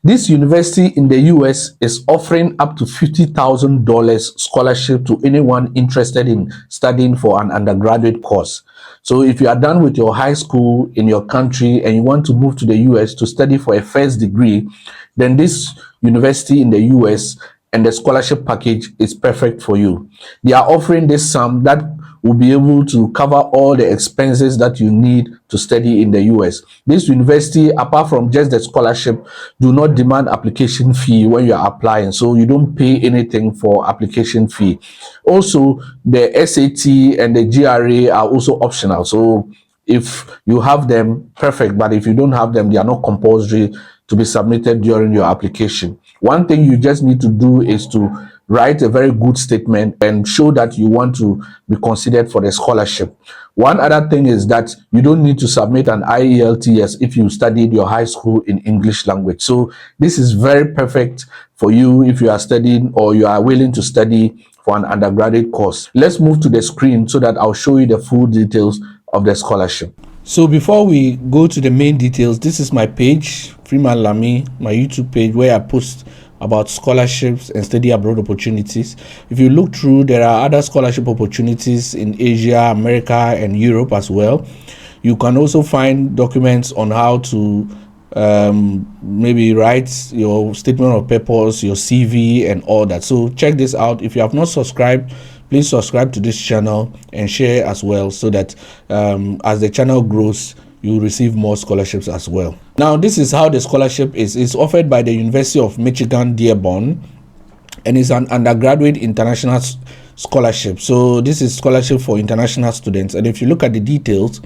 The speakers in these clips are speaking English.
This university in the US is offering up to $50,000 scholarship to anyone interested in studying for an undergraduate course. So if you are done with your high school in your country and you want to move to the US to study for a first degree, then this university in the US and the scholarship package is perfect for you. They are offering this sum that will be able to cover all the expenses that you need to study in the US. This university, apart from just the scholarship, do not demand application fee when you are applying, so you don't pay anything for application fee. Also, the SAT and the GRA are also optional, so if you have them, perfect, but if you don't have them, they are not compulsory to be submitted during your application. One thing you just need to do is to write a very good statement and show that you want to be considered for the scholarship. One other thing is that you don't need to submit an IELTS if you studied your high school in English language. So this is very perfect for you if you are studying or you are willing to study for an undergraduate course. Let's move to the screen so that I'll show you the full details of the scholarship. So before we go to the main details, this is my page, Freeman Lamy, my YouTube page, where I post about scholarships and study abroad opportunities. If you look through, there are other scholarship opportunities in Asia, America, and Europe as well. You can also find documents on how to maybe write your statement of purpose, your CV, and all that. So check this out. If you have not subscribed, please subscribe to this channel and share as well, so that as the channel grows, you receive more scholarships as well. Now, this is how the scholarship is. It's offered by the University of Michigan-Dearborn, and it's an undergraduate international scholarship. So this is scholarship for international students. And if you look at the details,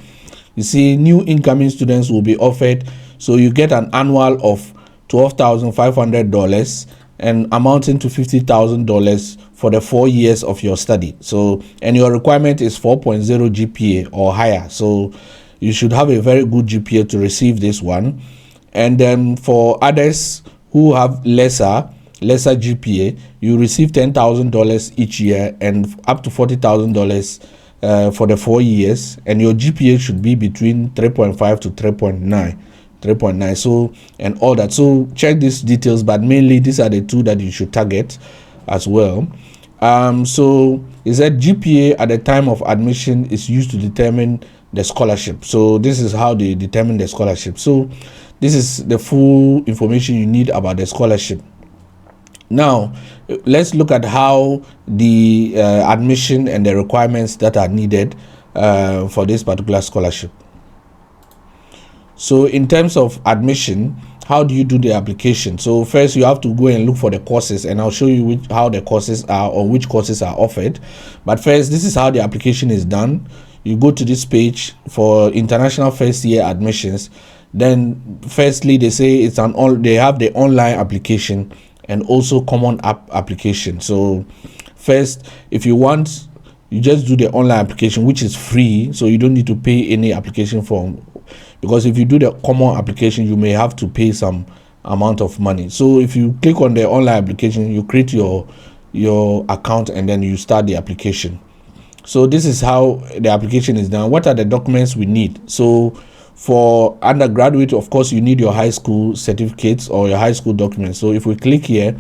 you see new incoming students will be offered. So you get an annual of $12,500 and amounting to $50,000 for the 4 years of your study. So, and your requirement is 4.0 GPA or higher. So you should have a very good GPA to receive this one. And then for others who have lesser GPA, you receive $10,000 each year and up to $40,000 for the 4 years. And your GPA should be between 3.5 to 3.9, so, and all that. So check these details, but mainly these are the two that you should target as well. So it said GPA at the time of admission is used to determine the scholarship. So this is how they determine the scholarship. So this is the full information you need about the scholarship. Now let's look at how the admission and the requirements that are needed for this particular scholarship. So in terms of admission, how do you do the application? So first you have to go and look for the courses, and I'll show you how the courses are, or which courses are offered. But first, this is how the application is done. You go to this page for international first year admissions. Then firstly, they say they have the online application and also common app application. So first, if you want, you just do the online application, which is free, so you don't need to pay any application form. Because if you do the common application, you may have to pay some amount of money. So if you click on the online application, you create your account and then you start the application. So this is how the application is done. What are the documents we need? So for undergraduate, of course, you need your high school certificates or your high school documents. So if we click here,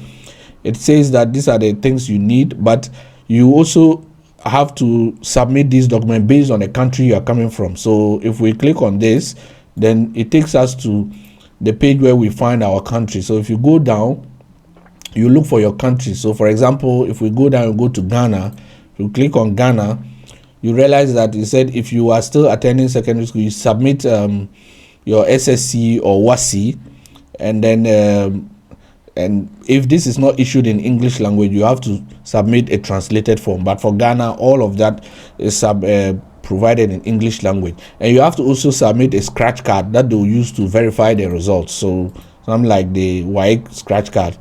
it says that these are the things you need, but you also have to submit these documents based on the country you are coming from. So if we click on this, then it takes us to the page where we find our country. So if you go down, you look for your country. So for example, if we go down and go to Ghana, if you click on Ghana, you realize that it said if you are still attending secondary school, you submit your SSC or WASI, and then and if this is not issued in English language, you have to submit a translated form. But for Ghana, all of that is provided in English language. And you have to also submit a scratch card that they'll use to verify the results. So something like the WAEC scratch card.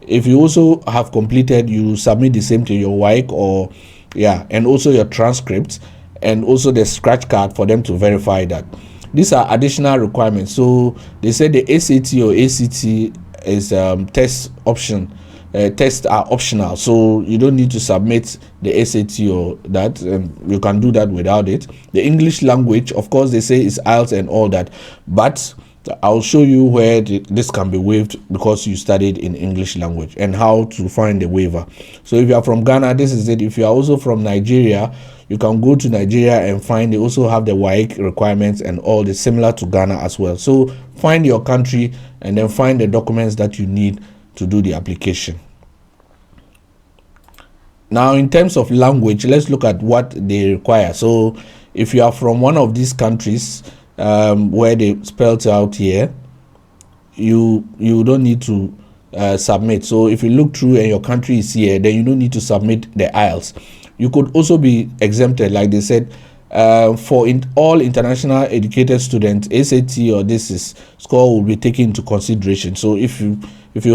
If you also have completed, you submit the same to your WAEC or and also your transcripts and also the scratch card for them to verify that. These are additional requirements. So they say the SAT or ACT is tests are optional, so you don't need to submit the SAT or that. You can do that without it. The English language, of course, they say is IELTS and all that, but I'll show you where this can be waived because you studied in English language, and how to find the waiver. So if you are from Ghana, this is it. If you are also from Nigeria, you can go to Nigeria and find they also have the WAEC requirements and all the similar to Ghana as well. So find your country and then find the documents that you need to do the application. Now, in terms of language, let's look at what they require. So if you are from one of these countries, where they spelled out here, you don't need to submit. So if you look through and your country is here, then you don't need to submit the IELTS. You could also be exempted, like they said, for all international educated students, SAT or this is score will be taken into consideration. So if you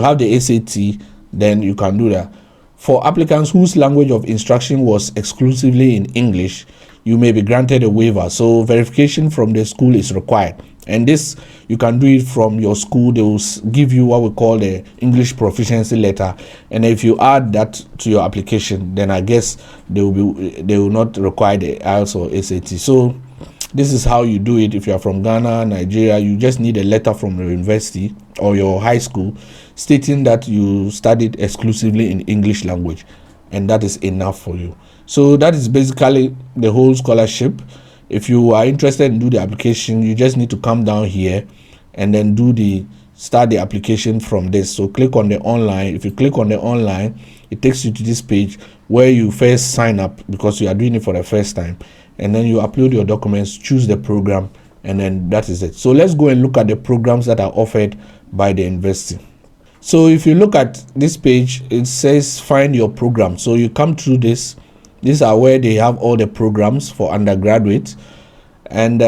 have the SAT, then you can do that. For applicants whose language of instruction was exclusively in English, you may be granted a waiver. So verification from the school is required, and this you can do it from your school. They will give you what we call the English proficiency letter, and if you add that to your application, then I guess they will not require the IELTS or SAT. So this is how you do it. If you are from Ghana, Nigeria, you just need a letter from your university or your high school stating that you studied exclusively in English language, and that is enough for you. So that is basically the whole scholarship. If you are interested in do the application, you just need to come down here and then start the application from this. So click on the online. If you click on the online, it takes you to this page where you first sign up because you are doing it for the first time, and then you upload your documents, choose the program, and then that is it. So let's go and look at the programs that are offered by the university. So if you look at this page, it says find your program. So you come through this. These are where they have all the programs for undergraduate, and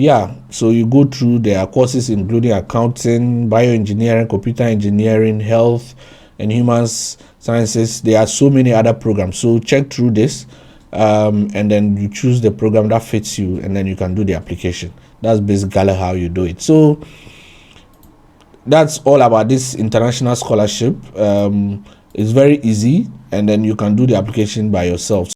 yeah, so you go through their courses including accounting, bioengineering, computer engineering, health and human sciences. There are so many other programs, so check through this, and then you choose the program that fits you, and then you can do the application. That's basically how you do it. So that's all about this international scholarship. It's very easy, and then you can do the application by yourself.